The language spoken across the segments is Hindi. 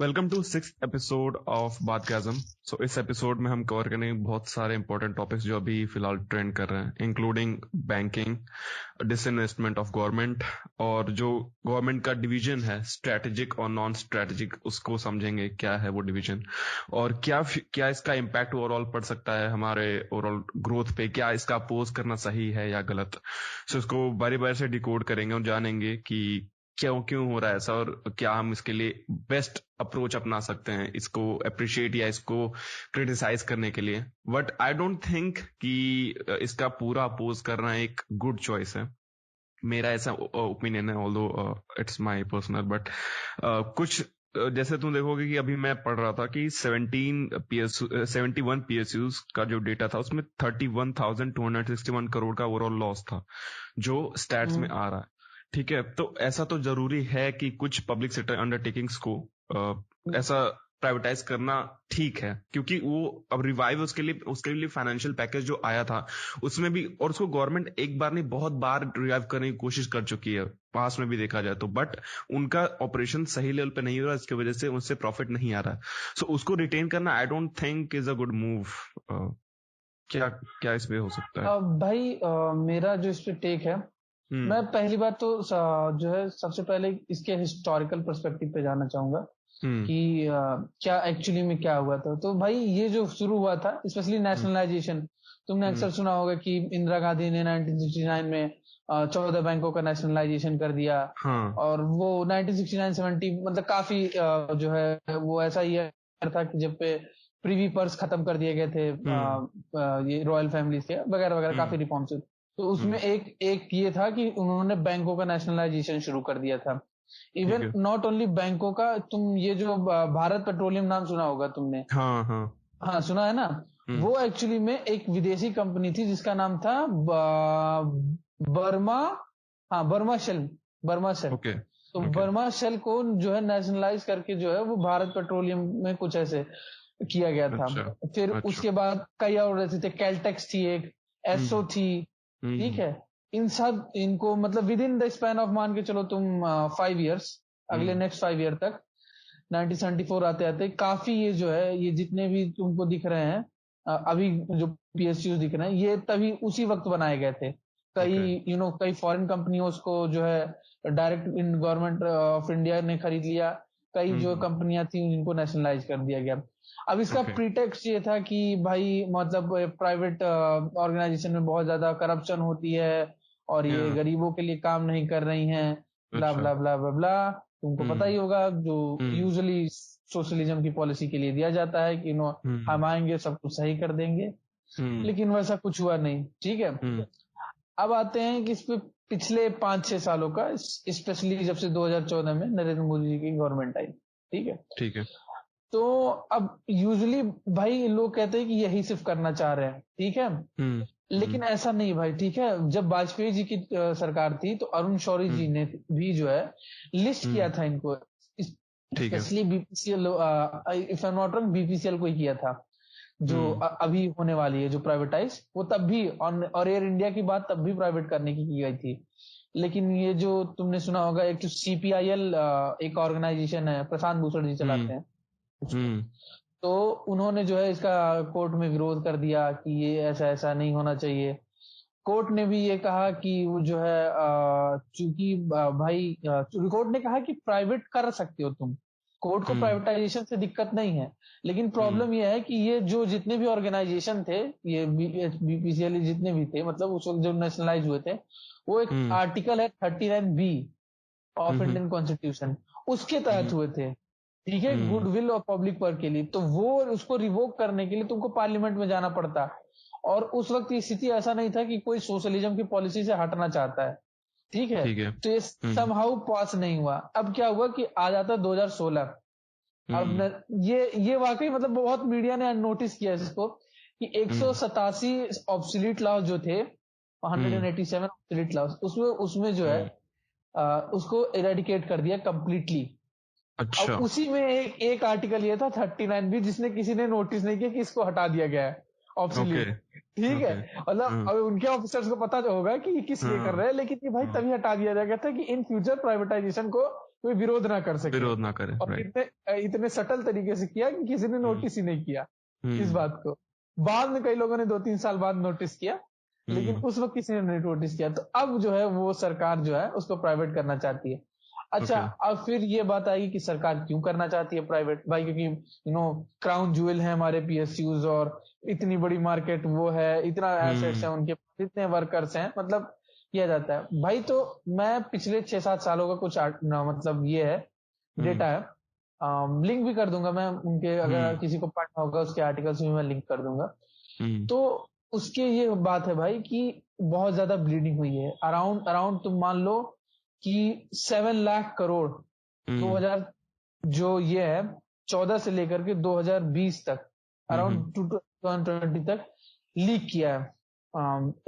Welcome to six episode of बातगाज़म। इस एपिसोड में हम कवर करेंगे बहुत सारे इंपॉर्टेंट टॉपिक्स जो अभी फिलहाल ट्रेंड कर रहे हैं, इंक्लूडिंग बैंकिंग, डिसइन्वेस्टमेट ऑफ गवर्नमेंट, और जो गवर्नमेंट का डिवीजन है स्ट्रेटेजिक और नॉन स्ट्रेटेजिक, उसको समझेंगे क्या है वो डिवीजन, और क्या क्या इसका इम्पैक्ट ओवरऑल पड़ सकता है हमारे ओवरऑल ग्रोथ पे, क्या इसका अपोज करना सही है या गलत। इसको बारी बारी से डिकोड करेंगे और जानेंगे कि क्यों क्यों हो रहा है ऐसा, और क्या हम इसके लिए बेस्ट अप्रोच अपना सकते हैं इसको अप्रिशिएट या इसको क्रिटिसाइज करने के लिए। बट आई डोंट थिंक कि इसका पूरा अपोज करना एक गुड चॉइस है। मेरा ऐसा ओपिनियन है, although it's my personal. But कुछ जैसे तुम देखोगे कि अभी मैं पढ़ रहा था कि 71 PSUs का जो डेटा था उसमें 31,261 करोड़ का ओवरऑल लॉस था, जो स्टैट्स में आ रहा है। ठीक है, तो ऐसा तो जरूरी है कि कुछ पब्लिक सेक्टर अंडरटेकिंग्स को ऐसा प्राइवेटाइज करना ठीक है, क्योंकि वो अब रिवाइव उसके लिए फाइनेंशियल पैकेज जो आया था उसमें भी, और उसको गवर्नमेंट एक बार नहीं बहुत बार रिवाइव करने की कोशिश कर चुकी है पास में भी देखा जाए तो, बट उनका ऑपरेशन सही लेवल पे नहीं हो रहा, इसकी वजह से उनसे प्रॉफिट नहीं आ रहा है। उसको रिटेन करना आई don't think is a good move. क्या क्या इस पे हो सकता है? भाई मेरा जो इस पे टेक है, मैं पहली बात तो जो है सबसे पहले इसके हिस्टोरिकल पर्सपेक्टिव पे जाना चाहूंगा कि क्या एक्चुअली में क्या हुआ था। तो भाई ये जो शुरू हुआ था स्पेशली नेशनलाइजेशन, तुमने अक्सर सुना होगा कि इंदिरा गांधी ने 1969 में 14 बैंकों का नेशनलाइजेशन कर दिया। और वो 1969-70 मतलब काफी जो है वो ऐसा ईयर था कि जब पे प्रीवी पर्स खत्म कर दिए गए थे ये रॉयल फैमिलीज के वगैरह वगैरह, काफी रिफॉर्म्स। तो उसमें एक ये था कि उन्होंने बैंकों का नेशनलाइजेशन शुरू कर दिया था। इवन नॉट ओनली बैंकों का, तुम ये जो भारत पेट्रोलियम नाम सुना होगा तुमने? हाँ सुना है ना। वो एक्चुअली में एक विदेशी कंपनी थी जिसका नाम था बर्मा, हाँ बर्मा शेल। तो बर्मा शेल को जो है नेशनलाइज करके जो है वो भारत पेट्रोलियम में कुछ ऐसे किया गया था। फिर उसके बाद कई और ऐसे थे, कैलटेक्स थी एक, एसओ थी। ठीक है, इन सब इनको मतलब with in the span of मान के चलो तुम 5 इयर्स, अगले नेक्स्ट 5 ईयर तक 1974 आते आते काफी ये जो है ये जितने भी तुमको दिख रहे हैं अभी जो पीएसयू दिख रहे हैं ये तभी उसी वक्त बनाए गए थे। कई कई फॉरेन कंपनियों को जो है direct in government of India ने खरीद लिया, कई जो कंपनियां थी उनको नेशनलाइज कर दिया गया। अब इसका प्रीटेक्स्ट ये था कि भाई मतलब प्राइवेट ऑर्गेनाइजेशन में बहुत ज्यादा करप्शन होती है और ये गरीबों के लिए काम नहीं कर रही हैं, ब्ला ब्ला ब्ला ब्ला ब्ला। तुमको पता ही होगा जो यूजुअली सोशलिज्म की पॉलिसी के लिए दिया जाता है कि हम आएंगे सब कुछ सही कर देंगे, लेकिन वैसा कुछ हुआ नहीं। ठीक है, अब आते हैं कि इस पे पिछले 5-6 सालों का, स्पेशली जब से 2014 में नरेंद्र मोदी जी की गवर्नमेंट आई। ठीक है, तो अब यूजुअली भाई लोग कहते हैं कि यही सिर्फ करना चाह रहे हैं। ठीक है, लेकिन ऐसा नहीं भाई। ठीक है, जब वाजपेयी जी की सरकार थी तो अरुण शौरी जी ने भी जो है लिस्ट किया था इनको, specially BPCL, if I am not wrong BPCL को ही किया था जो अभी होने वाली है जो प्राइवेटाइज, वो तब भी और एयर इंडिया की बात तब भी प्राइवेट करने की गई थी। लेकिन ये जो तुमने सुना होगा एक सीपीआईएल एक ऑर्गेनाइजेशन है, प्रशांत भूषण जी चलाते हैं, तो उन्होंने जो है इसका कोर्ट में विरोध कर दिया कि ये ऐसा ऐसा नहीं होना चाहिए। कोर्ट ने भी ये कहा कि वो जो है चूंकि भाई कोर्ट ने कहा कि प्राइवेट कर सकते हो तुम, कोर्ट को प्राइवेटाइजेशन से दिक्कत नहीं है, लेकिन प्रॉब्लम ये है कि ये जो जितने भी ऑर्गेनाइजेशन थे, ये बीपीसीएल जितने भी थे, मतलब उस वक्त जो नेशनलाइज हुए थे, वो एक आर्टिकल है 39B ऑफ इंडियन कॉन्स्टिट्यूशन, उसके तहत हुए थे। ठीक है, गुडविल और पब्लिक वर्क के लिए, तो वो उसको रिवोक करने के लिए तुमको पार्लियामेंट में जाना पड़ता, और उस वक्त की स्थिति ऐसा नहीं था कि कोई सोशलिज्म की पॉलिसी से हटना चाहता है। ठीक है, तो ये समहाउ पास नहीं हुआ। अब क्या हुआ कि आ जाता 2016। अब ये वाकई मतलब बहुत मीडिया ने नोटिस किया इसको कि 187 ऑब्सोलीट लॉज जो थे, 187 ऑब्सोलीट लॉज, उसमें जो है उसको इरेडिकेट कर दिया कंप्लीटली। अच्छा। अब उसी में एक आर्टिकल ये था 39B जिसने किसी ने नोटिस नहीं किया कि इसको हटा दिया गया है ऑब्सोल्यूट। ठीक है, मतलब अब उनके ऑफिसर्स को पता होगा कि ये किस लिए कर रहे हैं, लेकिन ये भाई तभी हटा दिया गया था कि इन फ्यूचर प्राइवेटाइजेशन को कोई विरोध ना कर सके, विरोध ना करे। और इतने सटल तरीके से किया कि किसी ने नोटिस ही नहीं किया इस बात को। बाद में कई लोगों ने 2-3 साल बाद नोटिस किया, लेकिन उस वक्त किसी ने नहीं नोटिस किया। तो अब जो है वो सरकार जो है उसको प्राइवेट करना चाहती है। अच्छा, अब फिर ये बात आएगी कि सरकार क्यों करना चाहती है प्राइवेट भाई, क्योंकि क्राउन ज्वेल है हमारे पीएसयूज, और इतनी बड़ी मार्केट वो है, इतना एसेट्स है उनके, इतने वर्कर्स हैं, मतलब किया जाता है भाई। तो मैं पिछले 6-7 सालों का कुछ मतलब ये है डेटा है, लिंक भी कर दूंगा मैं उनके, अगर किसी को पढ़ना होगा उसके आर्टिकल्स भी मैं लिंक कर दूंगा। तो उसके ये बात है भाई कि बहुत ज्यादा ब्लीडिंग हुई है। अराउंड तुम मान लो कि 7 लाख करोड़ 2000 जो ये है 14 से लेकर के 2020 तक, अराउंड 2020 तक लीक किया है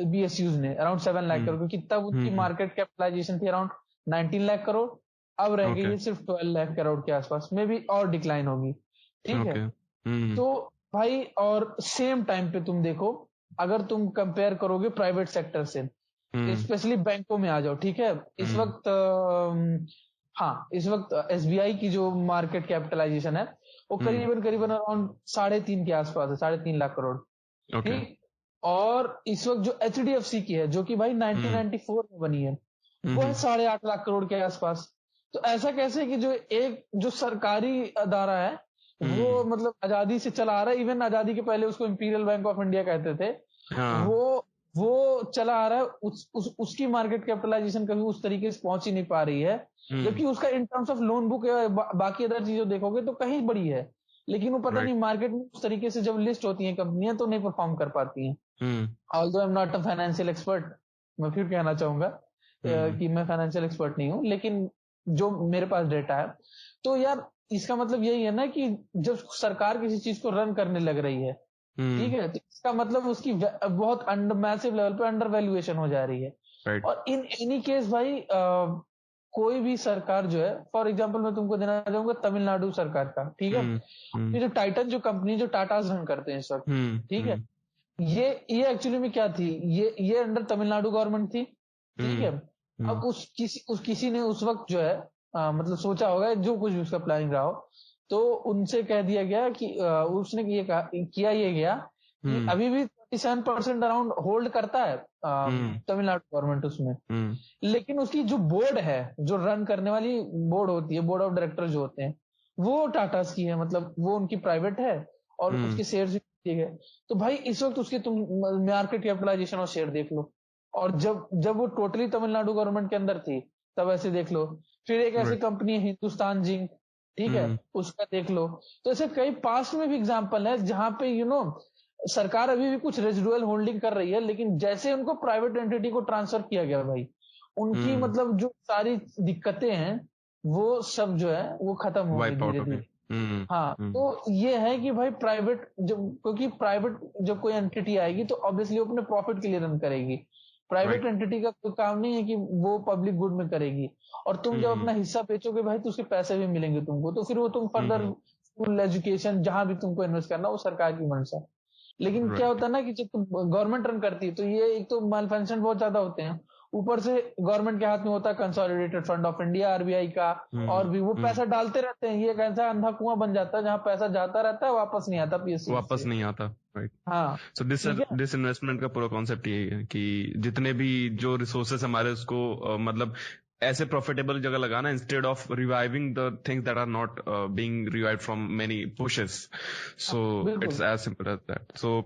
बीएसयूज ने, अराउंड 7 लाख करोड़, क्योंकि तब उनकी मार्केट कैपिटलाइजेशन थी अराउंड 19 लाख करोड़, अब रह गई है सिर्फ 12 लाख करोड़ के आसपास, में भी और डिक्लाइन होगी। ठीक है, तो भाई और सेम टाइम पे तुम देखो, अगर तुम कंपेयर करोगे प्राइवेट सेक्टर से, स्पेशली बैंकों में आ जाओ, ठीक है, इस वक्त इस वक्त एसबीआई की जो मार्केट कैपिटलाइजेशन है वो करीबन अराउंड 3.5 के आसपास है, 3.5 लाख करोड़। ठीक, और इस वक्त जो एचडीएफसी की है, जो कि भाई 1994 में बनी है, वो है 8.5 लाख करोड़ के आसपास। तो ऐसा कैसे कि जो सरकारी अदारा है वो मतलब आजादी से चला आ रहा है, इवन आजादी के पहले उसको इंपीरियल बैंक ऑफ इंडिया कहते थे, वो चला आ रहा है, उसकी मार्केट कैपिटलाइजेशन कभी उस तरीके से पहुंच ही नहीं पा रही है, जबकि उसका in terms of loan book या बाकी अदर चीजें देखोगे तो कहीं बड़ी है, लेकिन वो पता नहीं मार्केट में उस तरीके से जब लिस्ट होती है कंपनियां तो नहीं परफॉर्म कर पाती हैं। Although I am not a financial expert, मैं फिर कहना चाहूंगा कि मैं फाइनेंशियल एक्सपर्ट नहीं हूं, लेकिन जो मेरे पास डेटा है, तो यार इसका मतलब यही है ना कि जब सरकार किसी चीज को रन करने लग रही है, ठीक है, तो इसका मतलब उसकी बहुत मैसिव लेवल पे अंडर वैल्यूएशन हो जा रही है। और इन एनी केस भाई कोई भी सरकार जो है, फॉर एग्जांपल मैं तुमको देना चाहूंगा तमिलनाडु सरकार का, ठीक है, ये जो टाइटन जो कंपनी जो टाटास रन करते हैं इस वक्त, ठीक है, ये एक्चुअली में क्या थी, ये अंडर तमिलनाडु गवर्नमेंट थी, ठीक है। अब किसी ने उस वक्त जो है मतलब सोचा होगा, जो कुछ भी उसका प्लानिंग रहा हो, तो उनसे कह दिया गया कि उसने ये किया ये गया कि अभी भी 37% अराउंड होल्ड करता है तमिलनाडु गवर्नमेंट उसमें, लेकिन उसकी जो बोर्ड है, जो रन करने वाली बोर्ड होती है, बोर्ड ऑफ डायरेक्टर जो होते हैं, वो टाटास की है, मतलब वो उनकी प्राइवेट है और उसके शेयर भी ठीक है। तो भाई इस वक्त उसके तुम मार्केट कैपिटलाइजेशन और शेयर देख लो, और जब वो टोटली तमिलनाडु गवर्नमेंट के अंदर थी तब ऐसे देख लो। फिर एक ऐसी कंपनी है हिंदुस्तान जिंक, ठीक है, उसका देख लो। तो ऐसे कई पास्ट में भी एग्जांपल है जहां पे सरकार अभी भी कुछ रेजिडुअल होल्डिंग कर रही है, लेकिन जैसे उनको प्राइवेट एंटिटी को ट्रांसफर किया गया भाई, उनकी मतलब जो सारी दिक्कतें हैं वो सब जो है वो खत्म हो गई धीरे धीरे। हाँ, तो ये है कि भाई प्राइवेट क्योंकि प्राइवेट जब कोई एंटिटी आएगी तो ऑब्वियसली वो अपने प्रॉफिट के लिए रन करेगी। प्राइवेट एंटिटी का कोई काम नहीं है कि वो पब्लिक गुड में करेगी, और तुम जब अपना हिस्सा बेचोगे भाई तो उसके पैसे भी मिलेंगे तुमको, तो फिर वो तुम फर्दर स्कूल एजुकेशन जहां भी तुमको इन्वेस्ट करना वो सरकार की मंशा। लेकिन क्या होता है ना कि जब तुम गवर्नमेंट रन करती है तो ये एक तो माल फंक्शन बहुत ज्यादा होते हैं, ऊपर से गवर्नमेंट के हाथ में होता है consolidated fund of India RBI का, और भी वो पैसा डालते रहते हैं, ये एक ऐसा अंधा कुआं बन जाता है जहां पैसा जाता रहता है वापस नहीं आता पीएसयू वापस नहीं आता। राइट, हाँ। सो दिस इन्वेस्टमेंट का पूरा कॉन्सेप्ट यही है कि जितने भी जो रिसोर्सेस हमारे उसको मतलब ऐसे प्रॉफिटेबल जगह लगाना, instead of reviving the things that are not being revived from many pushes, so it's as simple as that. So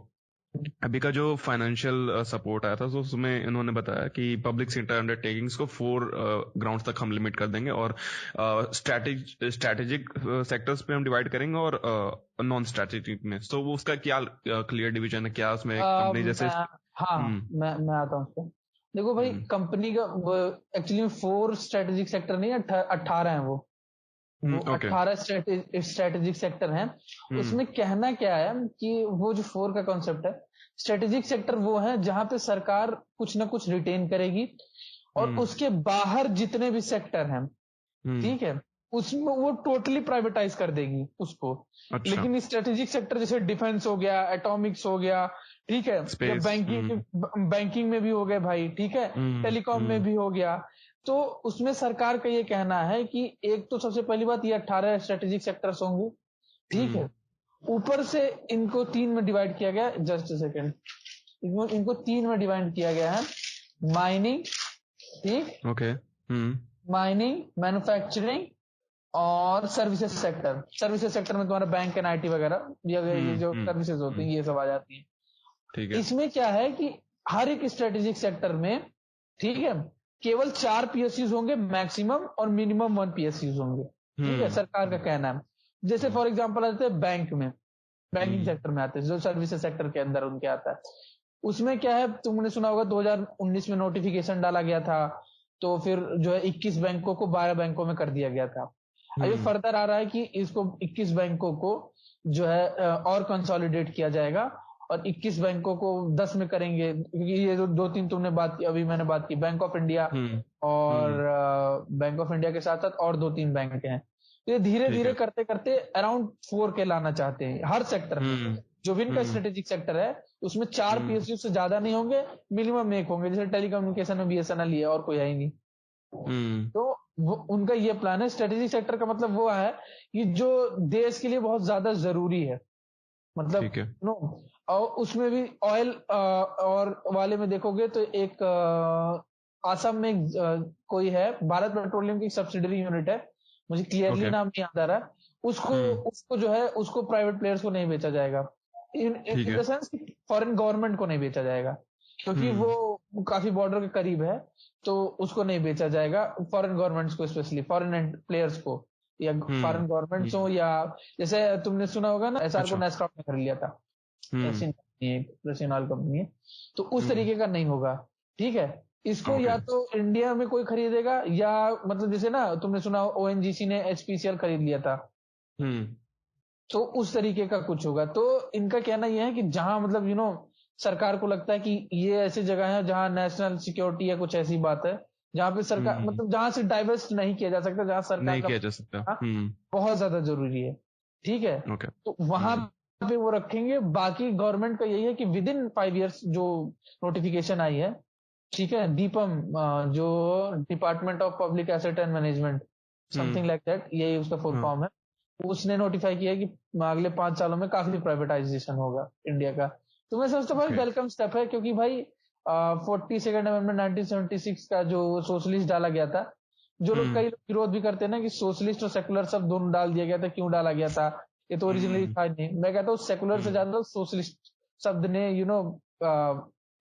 अभी का जो फाइनेंशियल सपोर्ट आया था, तो उसमें इन्होंने बताया कि पब्लिक सेक्टर अंडरटेकिंग्स को 4 ग्राउंड्स तक हम लिमिट कर देंगे, और स्ट्रैटेजिक सेक्टर्स पे हम डिवाइड करेंगे और नॉन स्ट्रैटेजिक में। तो वो उसका क्या क्लियर डिवीजन है, क्या उसमें कंपनी जैसे? मैं आता हूँ उसको। देखो भाई, कंपनी का एक्चुअली 4 स्ट्रेटेजिक सेक्टर नहीं, 18 है वो 18 स्ट्रेटेजिक सेक्टर हैं। उसमें कहना क्या है कि वो जो 4 का कॉन्सेप्ट है, स्ट्रेटेजिक सेक्टर वो है जहां पे सरकार कुछ ना कुछ रिटेन करेगी, और उसके बाहर जितने भी सेक्टर हैं, ठीक है, उसमें वो टोटली प्राइवेटाइज कर देगी उसको। अच्छा। लेकिन स्ट्रेटेजिक सेक्टर जैसे डिफेंस हो गया, एटॉमिक्स हो गया, ठीक है, बैंकिंग में भी हो गए भाई, ठीक है, टेलीकॉम में भी हो गया, तो उसमें सरकार का ये कहना है कि एक तो सबसे पहली बात, ये 18 स्ट्रेटेजिक सेक्टर्स होंगे, ठीक है। ऊपर से इनको 3 में डिवाइड किया गया, जस्ट सेकेंड, इनको 3 में डिवाइड किया गया है। माइनिंग, ठीक, ओके, माइनिंग, मैन्युफैक्चरिंग और सर्विसेज सेक्टर। सर्विसेज सेक्टर में तुम्हारा बैंक एंड आईटी वगैरह, ये जो सर्विसेज होती हैं ये सब आ जाती है। ठीक है। इसमें क्या है कि हर एक स्ट्रेटेजिक सेक्टर में, ठीक है, केवल 4 पीएसयूज होंगे मैक्सिमम, और मिनिमम 1 पीएसयूज होंगे, ठीक है, सरकार का कहना है। जैसे फॉर एग्जांपल आते हैं बैंक में, बैंकिंग सेक्टर में आते हैं, जो सर्विसेज सेक्टर के अंदर उनके आता है। उसमें क्या है, तुमने सुना होगा 2019 में नोटिफिकेशन डाला गया था, तो फिर जो है 21 बैंकों को 12 बैंकों में कर दिया गया था। अभी फर्दर आ रहा है कि इसको 21 बैंकों को जो है और कंसोलिडेट किया जाएगा, और 21 बैंकों को 10 में करेंगे, क्योंकि ये जो 2-3 तुमने बात की, अभी मैंने बात की बैंक ऑफ इंडिया, और बैंक ऑफ इंडिया के साथ साथ और 2-3 बैंक हैं। तो ये धीरे धीरे करते करते अराउंड 4 के लाना चाहते हैं हर सेक्टर में। जो भी इनका स्ट्रेटेजिक सेक्टर है उसमें 4 पीएसयू से ज्यादा नहीं होंगे, मिनिमम 1 होंगे। जैसे टेलीकम्युनिकेशन में बीएसएनएल ही है और कोई है ही नहीं। तो वो उनका ये प्लान है। स्ट्रेटेजिक सेक्टर का मतलब वो है कि जो देश के लिए बहुत ज्यादा जरूरी है, मतलब नो। और उसमें भी ऑयल और वाले में देखोगे तो एक आसाम में कोई है, भारत पेट्रोलियम की सब्सिडरी यूनिट है, मुझे क्लियरली नाम नहीं याद आ रहा। उसको जो है उसको प्राइवेट प्लेयर्स को नहीं बेचा जाएगा, in the sense foreign government को नहीं बेचा जाएगा, क्योंकि वो काफी बॉर्डर के करीब है, तो उसको नहीं बेचा जाएगा फॉरेन गवर्नमेंट्स को, स्पेशली फॉरेन प्लेयर्स को, या फॉरेन गवर्नमेंट्स हो, या जैसे तुमने सुना होगा ना, एसआर को नेस्कॉफ ने कर लिया था, रशियन ऑयल कंपनी है, तो उस तरीके का नहीं होगा, ठीक है। इसको या तो इंडिया में कोई खरीदेगा, या मतलब जैसे ना तुमने सुना ओएनजीसी ने एचपीसीएल खरीद लिया था, तो उस तरीके का कुछ होगा। तो इनका कहना यह है कि जहां मतलब सरकार को लगता है कि ये ऐसी जगह है जहां नेशनल सिक्योरिटी या कुछ ऐसी बात है जहां पे सरकार मतलब जहां से डाइवर्स्ट नहीं किया जा सकता, जहां सरकार नहीं किया जा सकता, बहुत ज्यादा जरूरी है, ठीक है। तो वहां पे वो रखेंगे। बाकी गवर्नमेंट का यही है कि विद इन 5 ईयर्स जो नोटिफिकेशन आई है, ठीक है, दीपम जो department of public asset and management, something like that, यही उसका फुल फॉर्म है, उसने नोटिफाई किया कि अगले 5 सालों में काफी प्राइवेटाइजेशन होगा इंडिया का। तो मैं समझता हूँ भाई वेलकम स्टेप है, क्योंकि भाई 42nd अमेंडमेंट 1976 का जो सोशलिस्ट डाला गया था, जो लोग कई लोग विरोध भी करते हैं ना कि सोशलिस्ट और सेकुलर सब दोनों डाल दिया गया था, क्यों डाला गया था, ये तो ओरिजिनली था नहीं। मैं कहता हूँ सेकुलर से ज्यादा सोशलिस्ट शब्द ने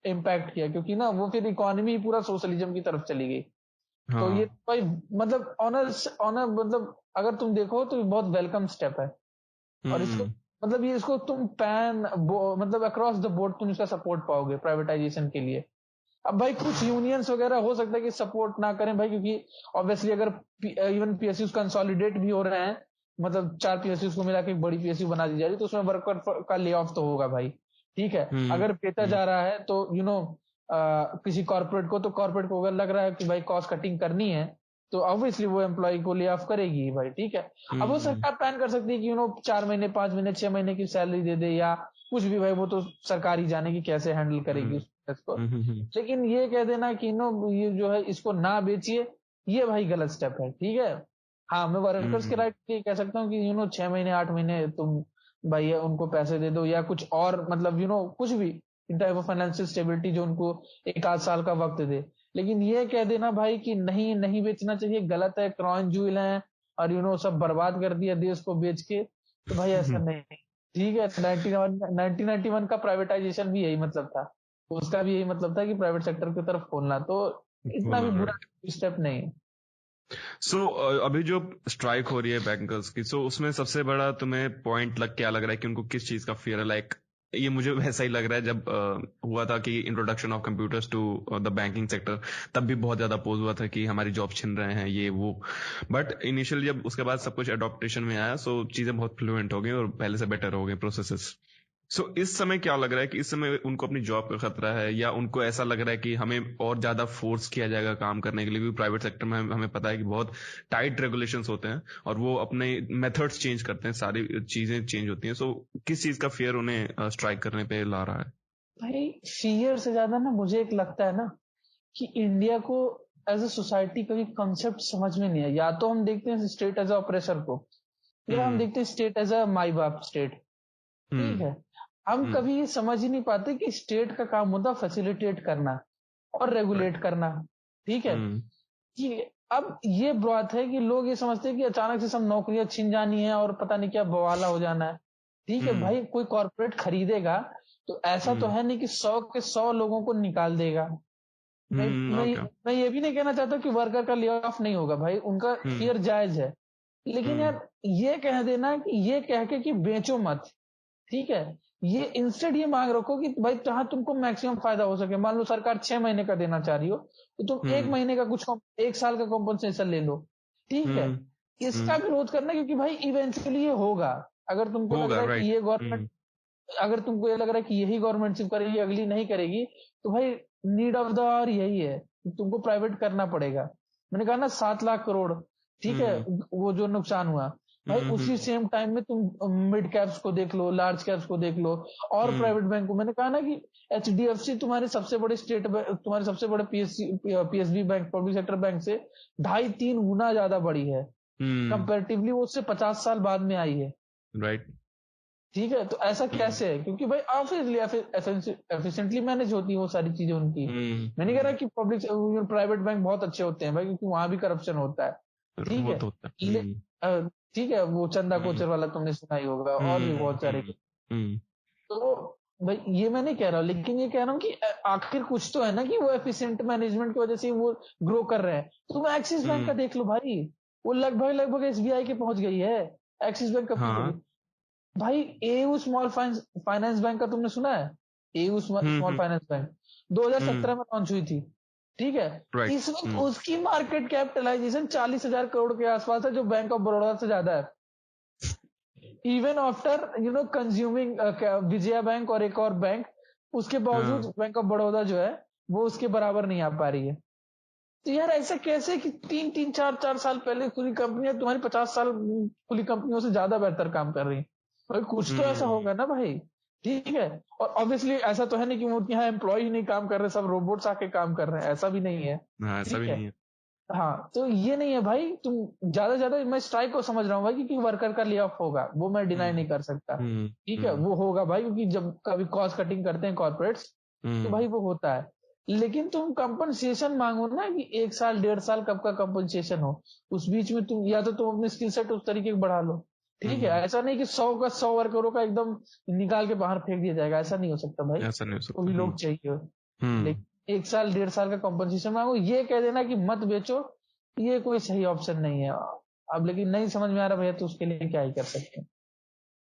इम्पैक्ट किया, क्योंकि ना वो फिर इकोनॉमी ही पूरा सोशलिज्म की तरफ चली गई। तो ये भाई मतलब ऑनर मतलब अगर तुम देखो तो बहुत वेलकम स्टेप है, और इसको मतलब ये इसको तुम मतलब अक्रॉस द बोर्ड तुम इसका सपोर्ट पाओगे प्राइवेटाइजेशन के लिए। अब भाई कुछ यूनियंस वगैरह हो सकता है कि सपोर्ट ना करें भाई, क्योंकि ऑब्वियसली अगर इवन पीएसयूज कंसोलिडेट भी हो रहे हैं, मतलब 4 पीएसयूज को मिला के एक बड़ी पीएसयू बना दी जा रही है, तो उसमें वर्कर का ले ऑफ तो होगा भाई, ठीक है। अगर बेचा जा रहा है तो किसी कॉर्पोरेट को, तो कॉर्पोरेट को अगर लग रहा है कि भाई कॉस्ट कटिंग करनी है, तो ऑब्वियसली वो एम्प्लॉय को ले ऑफ करेगी भाई, ठीक है। अब वो सरकार प्लान कर सकती है कि 4 महीने 5 महीने 6 महीने की सैलरी दे दे, या कुछ भी, भाई वो तो सरकार ही जाने की कैसे हैंडल करेगी उसको। लेकिन ये कह देना कि ये जो है इसको ना बेचिए, ये भाई गलत स्टेप है, ठीक है। हाँ, मैं वर्कर्स के राइट के कह सकता हूँ कि 6 महीने 8 महीने तुम भाई उनको पैसे दे दो, या कुछ और मतलब कुछ भी इन टाइप ऑफ फाइनेंशियल स्टेबिलिटी जो उनको 1-8 साल का वक्त दे। लेकिन ये कह देना भाई कि नहीं बेचना चाहिए, गलत है, क्रॉन जूल है, और सब बर्बाद कर दिया देश को बेच के, तो भाई ऐसा नहीं, ठीक है। 1991 का प्राइवेटाइजेशन भी यही मतलब था, उसका भी यही मतलब था कि प्राइवेट सेक्टर की तरफ खोलना, तो इतना भी बुरा स्टेप नहीं है। अभी जो स्ट्राइक हो रही है बैंकर्स की, उसमें सबसे बड़ा तुम्हें पॉइंट क्या लग रहा है कि उनको किस चीज का फियर है? ये मुझे वैसा ही लग रहा है जब हुआ था कि introduction of computers to the banking sector, तब भी बहुत ज्यादा पोज हुआ था कि हमारी जॉब छिन रहे हैं ये वो। बट इनिशियल जब उसके बाद सब कुछ अडॉप्टेशन में आया, चीजें बहुत फ्लुएंट हो गई और पहले से बेटर हो गई प्रोसेसेस। इस समय क्या लग रहा है कि इस समय उनको अपनी जॉब का खतरा है, या उनको ऐसा लग रहा है कि हमें और ज्यादा फोर्स किया जाएगा काम करने के लिए? क्योंकि प्राइवेट सेक्टर में हमें पता है कि बहुत टाइट रेगुलेशंस होते हैं और वो अपने मेथड्स चेंज करते हैं, सारी चीजें चेंज होती हैं। किस चीज का फियर उन्हें स्ट्राइक करने पे ला रहा है? भाई फियर से ज्यादा ना मुझे एक लगता है ना कि इंडिया को एज अ सोसाइटी कभी कंसेप्ट समझ में नहीं है। या तो हम देखते हैं स्टेट एज अ ऑपरेसर को, या हम देखते हैं स्टेट एज अ माई बाप स्टेट। ठीक है, हम कभी ये समझ ही नहीं पाते कि स्टेट का काम होता फैसिलिटेट करना और रेगुलेट करना। ठीक है, कि अब ये बात है कि लोग ये समझते हैं कि अचानक से सब नौकरियां छिन जानी है और पता नहीं क्या बवाला हो जाना है। ठीक है भाई, कोई कॉर्पोरेट खरीदेगा तो ऐसा तो है नहीं कि 100 के 100 लोगों को निकाल देगा। मैं ये भी नहीं कहना चाहता कि वर्कर का ले ऑफ नहीं होगा भाई, उनका फियर जायज है, लेकिन यार ये कह देना कि ये कह के कि बेचो मत। ठीक है, ये इंस्टेड ये मांग रखो कि भाई जहां तुमको मैक्सिमम फायदा हो सके। मान लो सरकार 6 महीने का देना चाह रही हो तो तुम 1 महीने का कुछ 1 साल का कॉम्पनसेशन ले लो। ठीक है, इसका विरोध करना, क्योंकि भाई इवेंचुअली ये होगा। अगर तुमको लग रहा है कि ये गवर्नमेंट, अगर तुमको ये लग रहा है कि यही गवर्नमेंट सिर्फ करेगी अगली नहीं करेगी, तो भाई नीड ऑफ द आवर यही है, तुमको प्राइवेट करना पड़ेगा। मैंने कहा ना 7 लाख करोड़, ठीक है, वो जो नुकसान हुआ भाई, उसी सेम टाइम में तुम मिड कैप्स को देख लो, लार्ज कैप्स को देख लो, और प्राइवेट बैंक को। मैंने कहा ना कि HDFC तुम्हारे सबसे बड़े स्टेट तुम्हारे सबसे बड़े PSB bank, public sector bank से 2.5-3 गुना ज्यादा बढ़ी है कंपेरेटिवली, वो उससे 50 साल बाद में आई है। राइट, ठीक है, तो ऐसा कैसे है? क्योंकि भाई ऑब्वियसली एफिशिएंटली मैनेज होती है वो सारी चीजें उनकी। मैं नहीं कह रहा कि पब्लिक प्राइवेट बैंक बहुत अच्छे होते हैं भाई, क्योंकि वहां भी करप्शन होता है। ठीक है, ठीक है, वो चंदा कोचर वाला तुमने सुना ही होगा, और भी बहुत सारे। तो भाई ये मैं नहीं कह रहा हूँ, लेकिन ये कह रहा हूँ कि आखिर कुछ तो है ना कि वो एफिशिएंट मैनेजमेंट की वजह से वो ग्रो कर रहे हैं। तुम एक्सिस बैंक का देख लो भाई, वो लगभग SBI के पहुंच गई है। एक्सिस बैंक कब पहुंच गई भाई? एयू स्मॉल फाइनेंस बैंक का तुमने सुना है? एयू स्मॉल फाइनेंस बैंक 2017 में लॉन्च हुई थी। ठीक है, इस वक्त उसकी मार्केट कैपिटलाइजेशन 40,000 करोड़ के आसपास है, जो बैंक ऑफ बड़ौदा से ज्यादा है। Even after consuming Vijaya bank और एक और बैंक, उसके बावजूद बैंक ऑफ बड़ौदा जो है वो उसके बराबर नहीं आ पा रही है। तो यार ऐसा कैसे कि 3-4 साल पहले खुली कंपनियां तुम्हारी 50 साल खुली कंपनियों से ज्यादा बेहतर काम कर रही है? भाई कुछ तो ऐसा होगा ना भाई। ठीक है, और ऑब्वियसली ऐसा तो है नहीं कि उनके यहाँ एम्प्लॉय ही नहीं काम कर रहे, सब रोबोट्स आके काम कर रहे हैं, ऐसा भी नहीं है। ऐसा भी नहीं है। हाँ, तो ये नहीं है भाई, तुम ज्यादा मैं स्ट्राइक को समझ रहा हूँ भाई, क्योंकि वर्कर का ले ऑफ होगा, वो मैं डिनाई नहीं कर सकता। ठीक है, वो होगा भाई, क्योंकि जब कभी कॉस्ट कटिंग करते हैं कॉर्पोरेट्स तो भाई वो होता है। लेकिन तुम कंपनसेशन मांगो ना कि 1 साल 1.5 साल कब का कंपनसेशन हो, उस बीच में तुम या तो तुम अपने स्किल सेट उस तरीके से बढ़ा लो। ठीक है, ऐसा नहीं कि 100 का 100 वर्करों का एकदम निकाल के बाहर फेंक दिया जाएगा, ऐसा नहीं हो सकता भाई। ऐसा नहीं हो सकता, वो भी लोग चाहिए। लेकिन 1 साल 1.5 साल का कंपनसेशन मांगो, ये कह देना कि मत बेचो, ये कोई सही ऑप्शन नहीं है। अब लेकिन नहीं समझ में आ रहा भैया, तो उसके लिए क्या ही कर सकते हैं।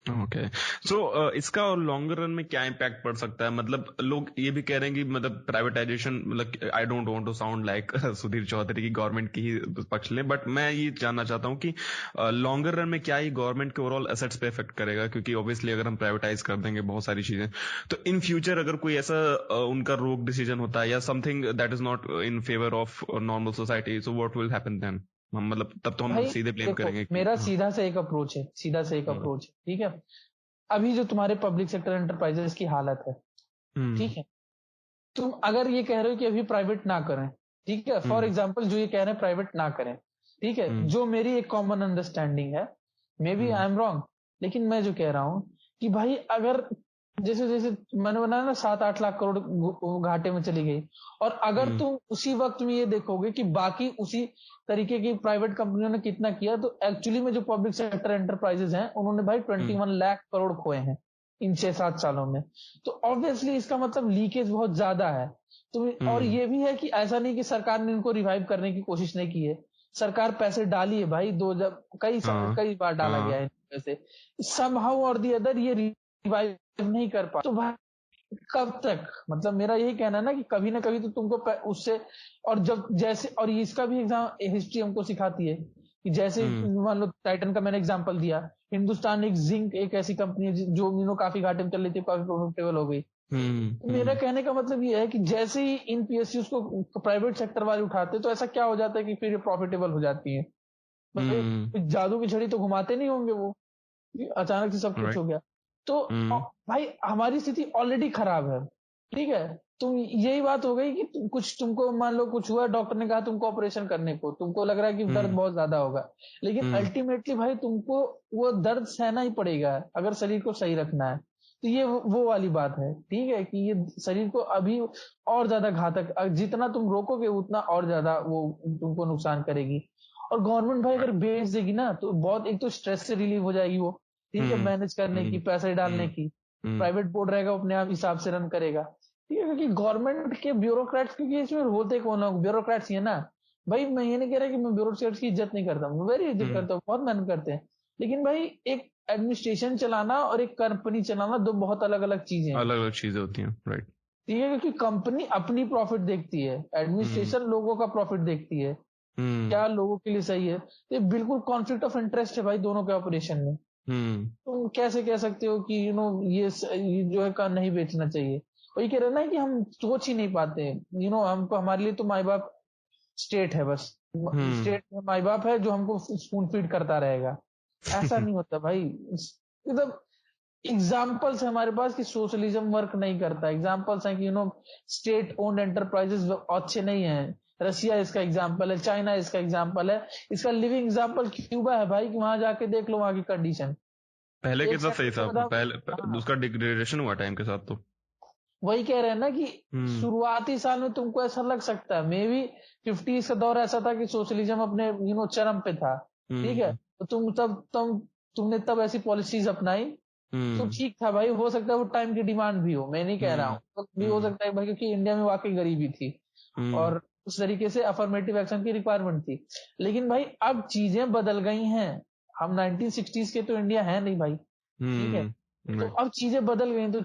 ओके, सो इसका और लॉन्गर रन में क्या इम्पैक्ट पड़ सकता है? मतलब लोग ये भी कह रहे हैं कि मतलब प्राइवेटाइजेशन, मतलब I don't want to sound like Sudhir Chaudhary की गवर्नमेंट की ही पक्ष ले, बट मैं ये जानना चाहता हूँ कि लॉन्गर रन में क्या ही गवर्नमेंट के ओवरऑल एसेट्स पे इफेक्ट करेगा? क्योंकि ऑब्वियसली अगर हम प्राइवेटाइज कर देंगे बहुत सारी चीजें, तो इन फ्यूचर अगर कोई ऐसा उनका रोग डिसीजन होता है या something that is not in favour of normal society, so what will happen then? मतलब तब तो हम सीधे ब्लेम करेंगे। मेरा सीधा से एक अप्रोच है, ठीक है। अभी जो तुम्हारे पब्लिक सेक्टर एंटरप्राइजेस की हालत है, ठीक है, तुम अगर ये कह रहे हो कि अभी प्राइवेट ना करें, ठीक है, फॉर एग्जांपल जो ये कह रहे हैं प्राइवेट ना करें, ठीक है, जो मेरी एक कॉमन अंडरस्टैंडिंग है, maybe I am wrong, लेकिन मैं जो कह रहा हूं कि भाई अगर जैसे जैसे मैंने बनाया ना 7-8 लाख करोड़ घाटे में चली गई, और अगर तुम उसी वक्त में ये देखोगे कि बाकी उसी तरीके की प्राइवेट कंपनियों ने कितना किया, तो एक्चुअली में जो पब्लिक सेक्टर एंटरप्राइजेस हैं उन्होंने भाई 21 लाख करोड़ खोए हैं इन 6-7 सालों में। तो ऑब्वियसली इसका मतलब लीकेज बहुत ज्यादा है। तो और ये भी है कि ऐसा नहीं कि सरकार ने इनको रिवाइव करने की कोशिश नहीं की है, सरकार पैसे डाली है भाई, कई बार डाला गया है पैसे, समहाउ और दी अदर ये रिवाइव नहीं कर पा। तो भाई कब तक, मतलब मेरा यही कहना है ना कि कभी ना कभी तो तुमको उससे, और जब जैसे, और इसका भी एग्जाम हिस्ट्री हमको सिखाती है कि जैसे मान लो टाइटन का मैंने एग्जांपल दिया, हिंदुस्तान एक जिंक एक ऐसी कंपनी है जो काफी घाटे में चल रही थी, काफी प्रॉफिटेबल हो गई। तो मेरा कहने का मतलब ये है कि जैसे ही इन PSUs को प्राइवेट सेक्टर वाले उठाते, तो ऐसा क्या हो जाता है कि फिर ये प्रॉफिटेबल हो जाती है। जादू की छड़ी तो घुमाते नहीं होंगे वो, अचानक से सब कुछ हो गया। तो भाई हमारी स्थिति ऑलरेडी खराब है, ठीक है, तुम यही बात हो गई कि कुछ तुमको मान लो कुछ हुआ, डॉक्टर ने कहा तुमको ऑपरेशन करने को, तुमको लग रहा है कि दर्द बहुत ज्यादा होगा, लेकिन अल्टीमेटली भाई तुमको वो दर्द सहना ही पड़ेगा अगर शरीर को सही रखना है। तो ये वो वाली बात है, ठीक है, कि ये शरीर को अभी और ज्यादा घातक, जितना तुम रोकोगे उतना और ज्यादा वो तुमको नुकसान करेगी। और गवर्नमेंट भाई अगर बेच देगी ना तो बहुत, एक तो स्ट्रेस से रिलीव हो जाएगी वो, ठीक है, मैनेज करने की, पैसे डालने की। प्राइवेट बोर्ड रहेगा, अपने आप हिसाब से रन करेगा, ठीक है, क्योंकि गवर्नमेंट के ब्यूरोक्रेट्स, क्योंकि इसमें होते कौन लोग ब्यूरोक्रेट्स ही है ना भाई। मैं ये नहीं कह रहा कि मैं ब्यूरोक्रेट्स की इज्जत नहीं करता हूँ, वेरी इज्जत करता हूँ, बहुत मेहनत करते हैं, लेकिन भाई एक एडमिनिस्ट्रेशन चलाना और एक कंपनी चलाना दो बहुत अलग अलग चीजें हैं, अलग अलग चीजें होती हैं, राइट। ठीक है, क्योंकि कंपनी अपनी प्रॉफिट देखती है, एडमिनिस्ट्रेशन लोगों का प्रॉफिट देखती है, क्या लोगों के लिए सही है। तो बिल्कुल कॉन्फ्लिक्ट ऑफ इंटरेस्ट है भाई दोनों के ऑपरेशन में। तुम कैसे कह सकते हो कि ये जो है का नहीं बेचना चाहिए। वही कह रहे ना कि हम सोच ही नहीं पाते, हमको, हमारे लिए तो माई बाप स्टेट है बस, स्टेट में माई बाप है जो हमको स्पून फीड करता रहेगा। ऐसा नहीं होता भाई, मतलब एग्जाम्पल्स है हमारे पास कि सोशलिज्म वर्क नहीं करता, एग्जाम्पल्स हैं कि स्टेट ओन्ड एंटरप्राइजेस अच्छे नहीं है। रशिया इसका एग्जाम्पल है, चाइना इसका एग्जाम्पल है, इसका लिविंग एग्जाम्पल क्यूबा है भाई, कि वहां जाके देख लो वहां की कंडीशन। पहले के साथ सही था, पहले उसका डिग्रेडेशन हुआ टाइम के साथ। तो वही कह रहे हैं ना कि शुरुआती साल में तुमको ऐसा लग सकता है, मे बी 50s का दौर ऐसा था कि सोशलिज्म अपने चरम पे था, ठीक है, तो तुमने तब ऐसी पॉलिसीज अपनाई, तो ठीक था भाई, हो सकता है वो टाइम की डिमांड भी हो, मैं नहीं कह रहा हूँ, तो भी हो सकता है भाई, क्योंकि इंडिया में वाकई गरीबी थी और उस तरीके से अफर्मेटिव एक्शन की रिक्वायरमेंट थी। लेकिन भाई अब चीजें बदल गई हैं, हम 1960s के तो इंडिया है नहीं भाई, ठीक है, तो अब चीजें बदल गई, तो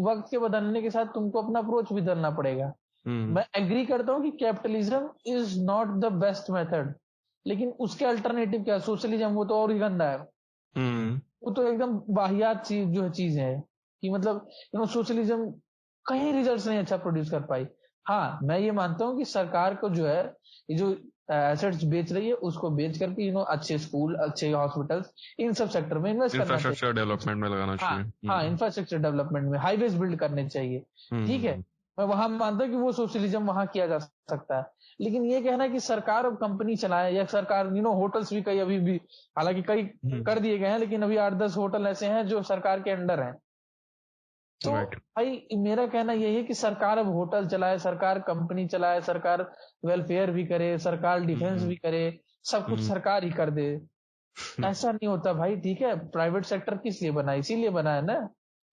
वक्त के बदलने के साथ तुमको अपना अप्रोच भी बदलना पड़ेगा। मैं एग्री करता हूँ कि capitalism is not the best method, लेकिन उसके अल्टरनेटिव क्या, सोशलिज्म, वो तो और ही गंदा है। वो तो एकदम वाहियात चीज जो है, चीज है कि मतलब सोशलिज्म कहीं रिजल्ट नहीं अच्छा प्रोड्यूस कर पाई। हाँ, मैं ये मानता हूँ कि सरकार को जो है, ये जो एसेट्स बेच रही है उसको बेच करके अच्छे स्कूल, अच्छे हॉस्पिटल्स, इन सब सेक्टर में इन्वेस्ट करना चाहिए, इंफ्रास्ट्रक्चर डेवलपमेंट में लगाना चाहिए। हाँ, इंफ्रास्ट्रक्चर डेवलपमेंट में हाईवेज बिल्ड करने चाहिए, ठीक है, मैं वहां मानता हूँ कि वो सोशलिज्म वहां किया जा सकता है। लेकिन ये कहना है कि सरकार और कंपनी चलाए, या सरकार होटल्स भी कई अभी भी, हालांकि कई कर दिए गए हैं, लेकिन अभी 8-10 होटल ऐसे हैं जो सरकार के अंडर हैं। तो भाई मेरा कहना यही है कि सरकार अब होटल चलाए, सरकार कंपनी चलाए, सरकार वेलफेयर भी करे, सरकार डिफेंस भी करे, सब कुछ सरकार ही कर दे। ऐसा नहीं होता भाई, ठीक है, प्राइवेट सेक्टर किस लिए बना, इसीलिए बना है ना,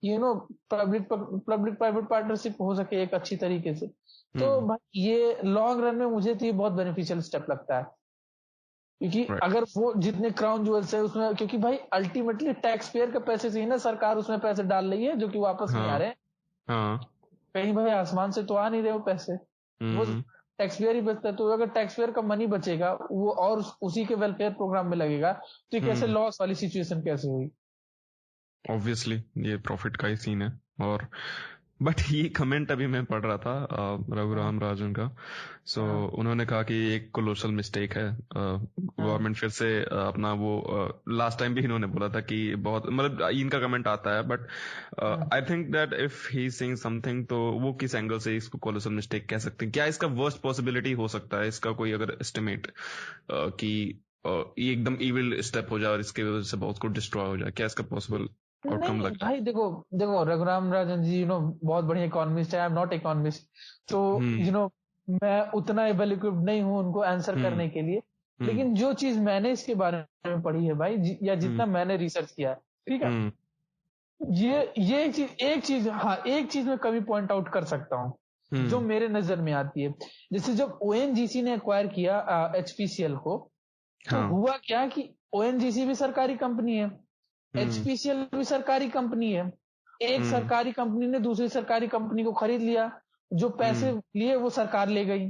पब्लिक पब्लिक प्राइवेट पार्टनरशिप हो सके एक अच्छी तरीके से। तो भाई ये लॉन्ग रन में मुझे तो ये बहुत बेनिफिशियल स्टेप लगता है, क्योंकि अगर वो जितने क्राउन ज्वेल्स है उसमें, क्योंकि भाई अल्टीमेटली टैक्स पेयर के पैसे से ही ना सरकार उसमें पैसे डाल रही है जो कि वापस नहीं आ रहे हैं, कहीं भाई आसमान से तो आ नहीं रहे वो पैसे, वो टैक्स पेयर ही बचता है। तो अगर टैक्स पेयर का मनी बचेगा वो और उसी के वेलफेयर प्रोग्राम में लगेगा, तो ये कैसे लॉस वाली सिचुएशन कैसे हुई। ऑब्वियसली ये प्रॉफिट का ही सीन है। और बट ये कमेंट अभी मैं पढ़ रहा था रघुराम राजन का, सो उन्होंने कहा कि एक कोलोसल मिस्टेक है, गवर्नमेंट फिर से अपना वो लास्ट टाइम भी इन्होंने बोला था कि बहुत, मतलब इनका कमेंट आता है, but I think that if he saying something, तो वो किस एंगल से इसको कोलोसल मिस्टेक कह सकते हैं, क्या इसका वर्स्ट पॉसिबिलिटी हो सकता है, इसका कोई अगर एस्टिमेट कि ये एकदम इविल स्टेप हो जाए और इसके वजह से बहुत कुछ डिस्ट्रॉय हो जाए, क्या इसका पॉसिबल आउटकम लगता है? भाई देखो देखो रघुराम राजन जी बहुत बढ़िया इकोनॉमिस्ट है, आई एम नॉट इकोनॉमिस्ट, तो मैं उतना वेल इक्विप्ड नहीं हूं उनको आंसर करने के लिए, लेकिन जो चीज मैंने इसके बारे में पढ़ी है भाई, या जितना मैंने रिसर्च किया है, ठीक है, ये एक चीज हाँ, एक चीज मैं कभी पॉइंट आउट कर सकता हूँ जो मेरे नजर में आती है। जैसे जब ओएनजीसी ने एक्वायर किया एचपीसीएल को, तो हुआ क्या कि ओएनजीसी भी सरकारी कंपनी है, एचपीसीएल भी सरकारी कंपनी है, एक सरकारी कंपनी ने दूसरी सरकारी कंपनी को खरीद लिया, जो पैसे लिए वो सरकार ले गई,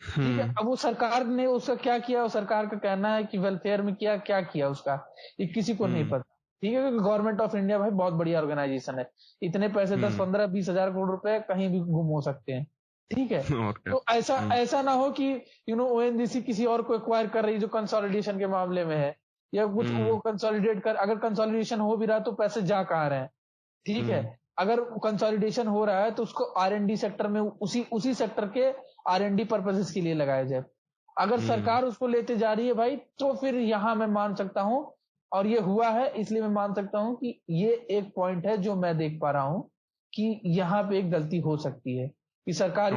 ठीक है। अब वो सरकार ने उसका क्या किया, वो सरकार का कहना है कि वेलफेयर में किया, क्या किया उसका ये किसी को नहीं पता, ठीक है, क्योंकि गवर्नमेंट ऑफ इंडिया भाई बहुत बड़ी ऑर्गेनाइजेशन है, इतने पैसे 10-15-20 हजार करोड़ रुपए कहीं भी गुम हो सकते हैं, ठीक है। तो ऐसा ना हो कि ओएनजीसी किसी और को एक्वायर कर रही जो कंसोलिडेशन के मामले में है, या कुछ वो कंसोलिडेट कर, अगर कंसोलिडेशन हो भी रहा तो पैसे जा कहाँ रहे हैं, ठीक है। अगर कंसोलिडेशन हो रहा है तो उसको R&D सेक्टर में उसी सेक्टर के R&D पर्पसेस के लिए लगाया जाए। अगर सरकार उसको लेते जा रही है भाई, तो फिर यहां मैं मान सकता हूं, और ये हुआ है इसलिए मैं मान सकता हूं कि ये एक पॉइंट है जो मैं देख पा रहा हूं कि यहाँ पे एक गलती हो सकती है कि सरकार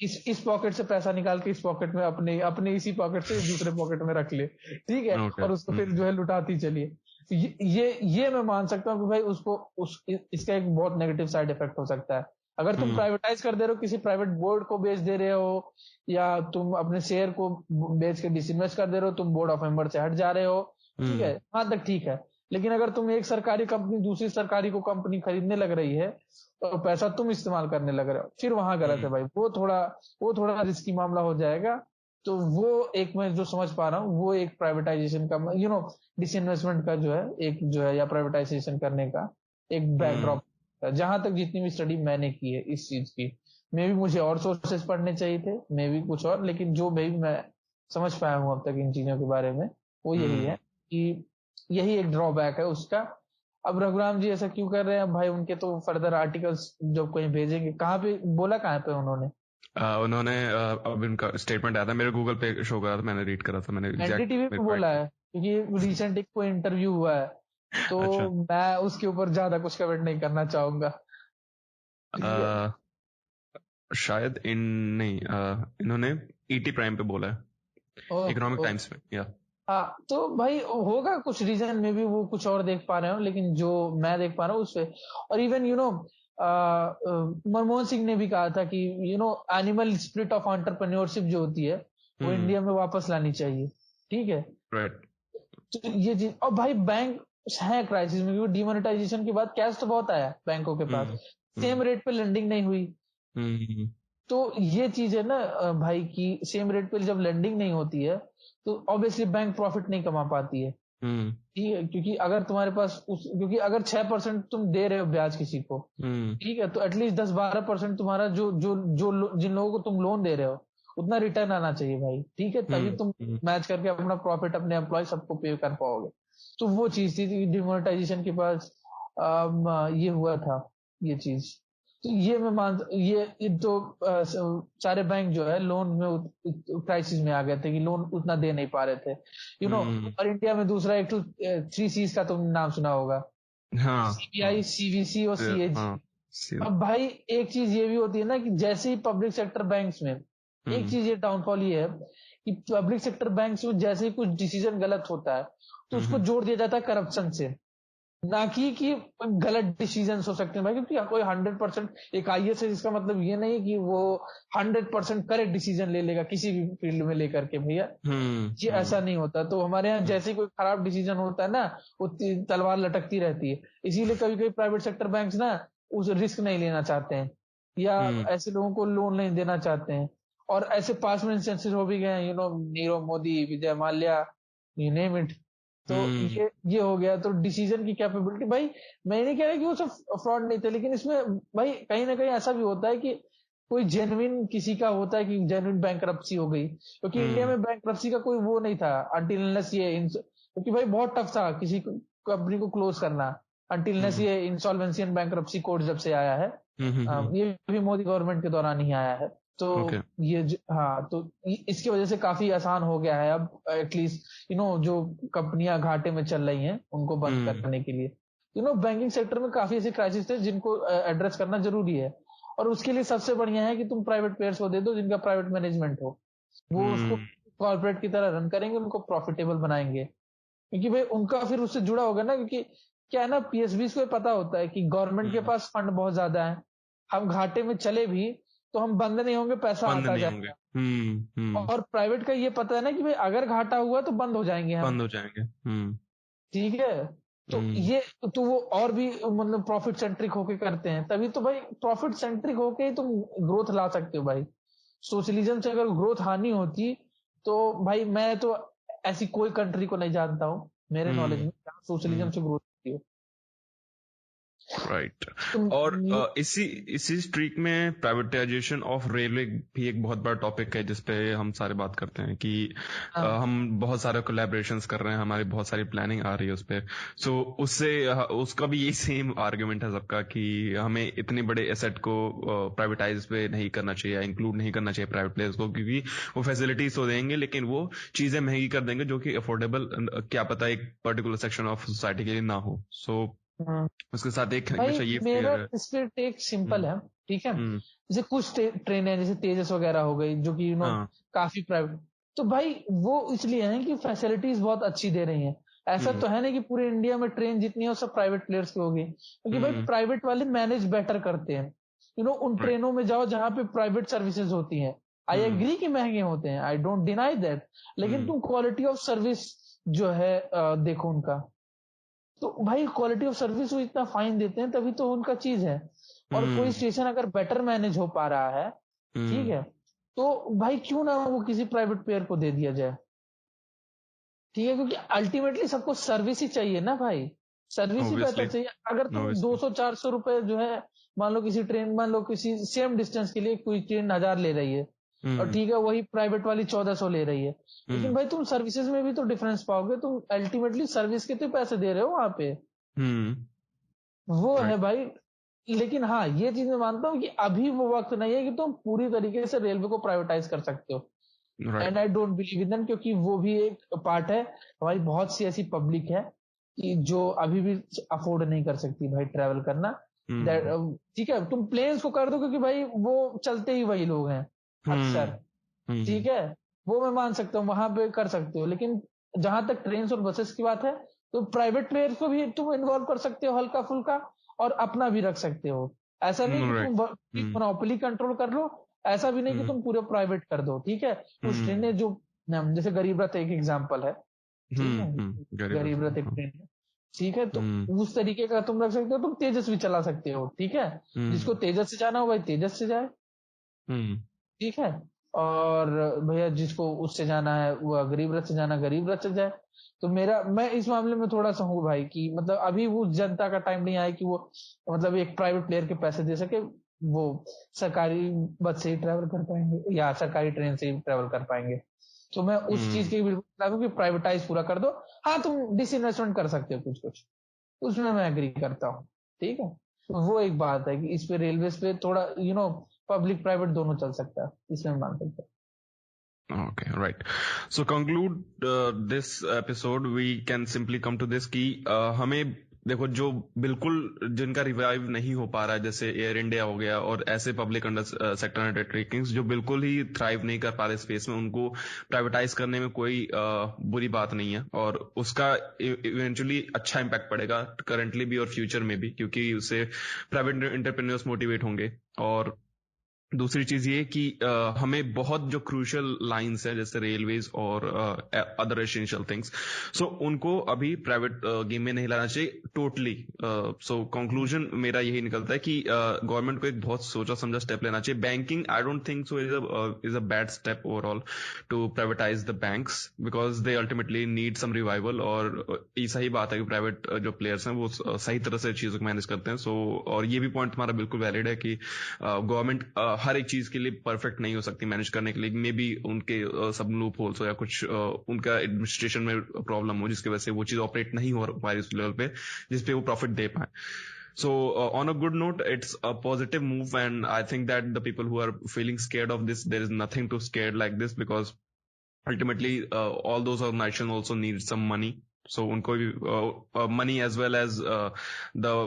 इस पॉकेट से पैसा निकाल के इस पॉकेट में अपने इसी पॉकेट से दूसरे पॉकेट में रख ले, ठीक है, और उसको फिर जो है लुटाती चलिए। ये मैं मान सकता हूँ कि भाई इसका एक बहुत नेगेटिव साइड इफेक्ट हो सकता है। अगर तुम प्राइवेटाइज कर दे रहे हो, किसी प्राइवेट बोर्ड को बेच दे रहे हो, या तुम अपने शेयर को बेच के डिसइन्वेस्ट कर दे रहे हो, तुम बोर्ड ऑफ मेंबर से हट जा रहे हो, ठीक है, वहां तक ठीक है। लेकिन अगर तुम एक सरकारी कंपनी दूसरी सरकारी को कंपनी खरीदने लग रही है, तो पैसा तुम इस्तेमाल करने लग रहे हो, फिर वहां गलत है भाई। वो थोड़ा रिस्की मामला हो जाएगा। तो वो एक मैं जो समझ पा रहा हूँ, वो एक प्राइवेटाइजेशन का डिसइन्वेस्टमेंट का जो है एक जो है, या प्राइवेटाइजेशन करने का एक बैकड्रॉप। जहां तक जितनी भी स्टडी मैंने की है इस चीज की, मे भी मुझे और सोर्सेस पढ़ने चाहिए थे, मे भी कुछ और, लेकिन जो भी मैं समझ पाया हूँ अब तक इन चीजों के बारे में, वो यही है कि यही एक ड्रॉबैक है उसका। अब रघुराम जी ऐसा क्यों कर रहे हैं भाई? उनके तो फर्दर आर्टिकल्स जब कहीं भेजेंगे, कहाँ पे बोला, कहाँ पे उन्होंने अब इनका स्टेटमेंट आया था मेरे गूगल पे शो कर रहा था, मैंने रीड करा था, मैंने एनडीटीवी पे बोला है, क्योंकि रिसेंट एक कोई इंटरव्यू हुआ है, तो अच्छा। मैं उसके ऊपर ज्यादा कुछ कमेंट नहीं करना चाहूंगा। शायद नहीं, इन्होंने ईटी प्राइम पे बोला है, इकोनॉमिक टाइम्स में, या हाँ, तो भाई होगा कुछ रीजन में भी, वो कुछ और देख पा रहे हो, लेकिन जो मैं देख पा रहा हूँ उससे। और इवन मनमोहन सिंह ने भी कहा था कि एनिमल स्पिरिट ऑफ एंटरप्रेन्योरशिप जो होती है, वो इंडिया में वापस लानी चाहिए, ठीक है। राइट। तो ये चीज, और भाई बैंक है क्राइसिस में, क्योंकि डिमोनेटाइजेशन के बाद कैश तो बहुत आया बैंकों के पास, सेम रेट पे लेंडिंग नहीं हुई। तो ये चीज है ना भाई, की सेम रेट पे जब लेंडिंग नहीं होती है, तो ऑब्वियसली बैंक प्रॉफिट नहीं कमा पाती है, ठीक है। क्योंकि अगर तुम्हारे पास क्योंकि अगर 6% तुम दे रहे हो ब्याज किसी को, ठीक है, तो एटलीस्ट 10-12% तुम्हारा जो जिन लोगों को तुम लोन दे रहे हो, उतना रिटर्न आना चाहिए भाई, ठीक है, तभी तुम मैच करके अपना प्रॉफिट अपने एम्प्लॉय सबको पे कर पाओगे। तो वो चीज थी डिमोनेटाइजेशन के पास ये हुआ था, ये चीज। तो ये मैं मान ये तो सारे बैंक जो है लोन में क्राइसिस में आ गए थे कि लोन उतना दे नहीं पा रहे थे, और इंडिया में दूसरा एक तो 3 C's का तुमने नाम सुना होगा, सीबीआई, सीवीसी और सीएजी। अब भाई एक चीज ये भी होती है ना कि जैसे ही पब्लिक सेक्टर बैंक्स में, एक चीज ये डाउनफॉल ये है कि पब्लिक सेक्टर बैंक्स में जैसे ही कुछ डिसीजन गलत होता है, तो उसको जोड़ दिया जाता है करप्शन से, ना कि गलत डिसीजन हो सकते हैं भाई। क्योंकि कोई 100% एक आईएएस है, इसका मतलब ये नहीं कि वो 100% करेक्ट डिसीजन ले लेगा किसी भी फील्ड में लेकर के, भैया ये ऐसा नहीं होता। तो हमारे यहाँ जैसे कोई खराब डिसीजन होता है ना, वो तलवार लटकती रहती है। इसीलिए कभी कभी प्राइवेट सेक्टर बैंक्स ना उस रिस्क नहीं लेना चाहते हैं, या ऐसे लोगों को लोन नहीं देना चाहते हैं। और ऐसे पास में इंस्टेंसेस हो भी गए हैं, Nirav Modi, Vijay Mallya, you name it. तो ये हो गया। तो डिसीजन की कैपेबिलिटी भाई, मैं नहीं कह रहा कि वो सब फ्रॉड नहीं थे, लेकिन इसमें भाई कहीं ना कहीं ऐसा भी होता है कि कोई जेन्युइन किसी का होता है कि जेन्युइन बैंकरप्सी हो गई, क्योंकि इंडिया में बैंकरप्सी का कोई वो नहीं था अंटिल अनलेस क्योंकि भाई बहुत टफ था किसी कंपनी को क्लोज करना, अंटिल अनलेस ये इंसॉल्वेंसी एंड बैंकरप्सी कोड जब से आया है, ये भी मोदी गवर्नमेंट के दौरान ही आया है। तो ये हाँ, तो इसकी वजह से काफी आसान हो गया है अब एटलीस्ट जो कंपनियां घाटे में चल रही हैं उनको बंद करने के लिए। बैंकिंग सेक्टर में काफी ऐसे क्राइसिस थे जिनको एड्रेस करना जरूरी है, और उसके लिए सबसे बढ़िया है कि तुम प्राइवेट प्लेयर्स को दे दो जिनका प्राइवेट मैनेजमेंट हो, वो उसको कॉर्पोरेट की तरह रन करेंगे, उनको प्रॉफिटेबल बनाएंगे, क्योंकि भाई उनका फिर उससे जुड़ा होगा ना। क्योंकि क्या है ना, पीएसबी को पता होता है कि गवर्नमेंट के पास फंड बहुत ज्यादा है, हम घाटे में चले भी तो हम बंद नहीं होंगे, पैसा आता जाएगा। और प्राइवेट का ये पता है ना कि भाई अगर घाटा हुआ तो बंद हो जाएंगे, हम बंद हो जाएंगे, ठीक है। तो ये तो वो और भी मतलब प्रॉफिट सेंट्रिक होके करते हैं, तभी तो भाई प्रॉफिट सेंट्रिक होके ही तुम ग्रोथ ला सकते हो भाई। सोशलिज्म से अगर ग्रोथ हानि होती, तो भाई मैं तो ऐसी कोई कंट्री को नहीं जानता हूँ मेरे नॉलेज में जहाँ सोशलिज्म से ग्रोथ होती हो। राइट। और इसी स्ट्रीक में प्राइवेटाइजेशन ऑफ रेलवे भी एक बहुत बड़ा टॉपिक है जिसपे हम सारे बात करते हैं कि हम बहुत सारे कोलैबोरेशंस कर रहे हैं, हमारी बहुत सारी प्लानिंग आ रही है उस पर। सो उसका भी यही सेम आर्ग्यूमेंट है सबका कि हमें इतने बड़े एसेट को प्राइवेटाइज पे नहीं करना चाहिए, इंक्लूड नहीं करना चाहिए प्राइवेट प्लेयर्स को, क्योंकि वो फैसिलिटीज तो देंगे लेकिन वो चीजें महंगी कर देंगे जो कि अफोर्डेबल क्या पता एक पर्टिकुलर सेक्शन ऑफ सोसाइटी के लिए ना हो। सो उसके साथ एक भाई ये मेरा इस पे टेक सिंपल है, ठीक है। जैसे कुछ ट्रेन है जैसे तेजस वगैरह हो गई जो कि काफी प्राइवेट, तो भाई वो इसलिए है कि फैसिलिटीज बहुत अच्छी दे रही हैं। ऐसा तो है नहीं कि पूरे इंडिया में ट्रेन जितनी है वो सब प्राइवेट प्लेयर्स की होगी, क्योंकि भाई प्राइवेट वाले मैनेज बेटर करते हैं। उन ट्रेनों में जाओ जहां पे प्राइवेट सर्विसेज होती हैं, आई एग्री कि महंगे होते हैं, आई डोंट डिनाई दैट, लेकिन तुम क्वालिटी ऑफ सर्विस जो है देखो उनका। तो भाई क्वालिटी ऑफ सर्विस वो इतना फाइन देते हैं तभी तो उनका चीज है। और कोई स्टेशन अगर बेटर मैनेज हो पा रहा है, ठीक है, तो भाई क्यों ना वो किसी प्राइवेट प्लेयर को दे दिया जाए, ठीक है। क्योंकि अल्टीमेटली सबको सर्विस ही चाहिए ना भाई, सर्विस ही बेहतर चाहिए। अगर तुम 200-400 रुपए जो है, मान लो किसी सेम डिस्टेंस के लिए कोई ट्रेन 1000 ले रही है, और ठीक है वही प्राइवेट वाली 1400 ले रही है, लेकिन भाई तुम सर्विसेज में भी तो डिफरेंस पाओगे, तुम अल्टीमेटली सर्विस के तो पैसे दे रहे हो वहां पे। वो है भाई। लेकिन हाँ ये चीज मैं मानता हूँ कि अभी वो वक्त नहीं है कि तुम पूरी तरीके से रेलवे को प्राइवेटाइज कर सकते हो, and I don't believe in that, क्योंकि वो भी एक पार्ट है। हमारी बहुत सी ऐसी पब्लिक है कि जो अभी भी अफोर्ड नहीं कर सकती भाई ट्रैवल करना। ठीक है तुम प्लेन्स को कर दो क्योंकि भाई वो चलते ही वही लोग हैं अक्सर, ठीक है, वो मैं मान सकता हूँ, वहां पे कर सकते हो। लेकिन जहां तक ट्रेन और बसेस की बात है, तो प्राइवेट प्लेयर्स को भी तुम इन्वॉल्व कर सकते हो हल्का फुल्का, और अपना भी रख सकते हो। ऐसा नहीं कि तुम मोनोपोली कंट्रोल कर लो, ऐसा भी नहीं कि तुम पूरे प्राइवेट कर दो, ठीक है। उस ट्रेन ने जो, जैसे गरीब रथ एक एग्जाम्पल है, ठीक है, गरीब रथ एक ट्रेन है, ठीक है, तो उस तरीके का तुम रख सकते हो। तुम तेजस भी चला सकते हो, ठीक है, जिसको तेजस से जाना हो भाई तेजस से जाए, ठीक है। और भैया जिसको उससे जाना है वो गरीब रथ से जाना, गरीब रथ से जाए। तो मैं इस मामले में थोड़ा सा हूँ भाई कि मतलब अभी वो जनता का टाइम नहीं आया कि वो मतलब एक प्राइवेट प्लेयर के पैसे दे सके, वो सरकारी बस से ही ट्रेवल कर पाएंगे या सरकारी ट्रेन से ही ट्रेवल कर पाएंगे। तो मैं उस चीज के बिल्कुल कि प्राइवेटाइज पूरा कर दो। हाँ तुम डिसइन्वेस्टमेंट कर सकते हो कुछ कुछ, उसमें मैं एग्री करता हूँ, ठीक है। तो वो एक बात है कि इस पे रेलवेज पे थोड़ा पब्लिक प्राइवेट दोनों चल सकता है, इसमें मान सकते हैं। Okay, right. So conclude this episode, we can simply come to this कि हमें देखो जो बिल्कुल जिनका रिवाइव नहीं हो पा रहा है जैसे एयर इंडिया हो गया और ऐसे पब्लिक अंडर सेक्टर अंडरटेकिंग्स जो बिल्कुल ही थ्राइव नहीं कर पा रहे स्पेस में, उनको प्राइवेटाइज करने में कोई बुरी बात नहीं है, और उसका इवेंचुअली अच्छा इम्पैक्ट पड़ेगा करंटली भी और फ्यूचर में भी, क्योंकि उससे प्राइवेट एंटरप्रेन्योर्स मोटिवेट होंगे। और दूसरी चीज ये कि हमें बहुत जो क्रूशियल लाइंस है जैसे रेलवेज और अदर एसेंशियल थिंग्स, सो उनको अभी प्राइवेट गेम में नहीं लाना चाहिए टोटली। सो कंक्लूजन मेरा यही निकलता है कि गवर्नमेंट को एक बहुत सोचा समझा स्टेप लेना चाहिए। Banking I don't think so is a bad step overall to privatise the banks because they ultimately need some revival, और ये सही बात है कि प्राइवेट जो प्लेयर्स हैं वो सही तरह से चीजों को मैनेज करते हैं। सो और ये भी पॉइंट हमारा बिल्कुल वैलिड है कि गवर्नमेंट हर एक चीज के लिए परफेक्ट नहीं हो सकती मैनेज करने के लिए, मे बी उनके सब लूप होल्स हो या कुछ उनका एडमिनिस्ट्रेशन में प्रॉब्लम हो जिसकी वजह से वो चीज ऑपरेट नहीं हो पा रही उस लेवल पे जिसपे वो प्रॉफिट दे पाए। So on a good note, it's a positive move, and I think that the people who are feeling scared of this, there is nothing to scared like this, because ultimately all those organizations also need some money. So unko bhi money as well as the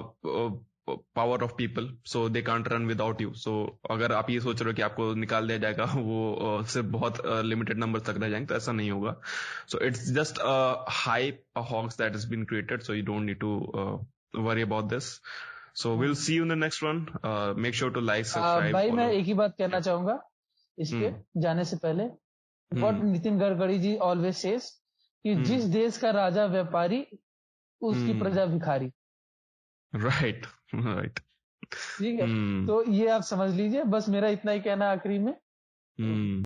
power of people, so they can't run without you. So अगर आप ये सोच रहे हो कि आपको निकाल दिया जाएगा वो सिर्फ बहुत लिमिटेड नंबर तक रह जाएंगे, तो ऐसा नहीं होगा। So it's just hype, a hoax that has been created, so you don't need to worry about this. So will see you in the next one. Make sure to like, subscribe. भाई मैं एक ही बात कहना चाहूंगा इस पे जाने से पहले, what Nitin Gadkari ji always says कि जिस देश का राजा व्यापारी उसकी प्रजा भिखारी। राइट राइट, ठीक है, तो ये आप समझ लीजिए। बस मेरा इतना ही कहना आखिरी में।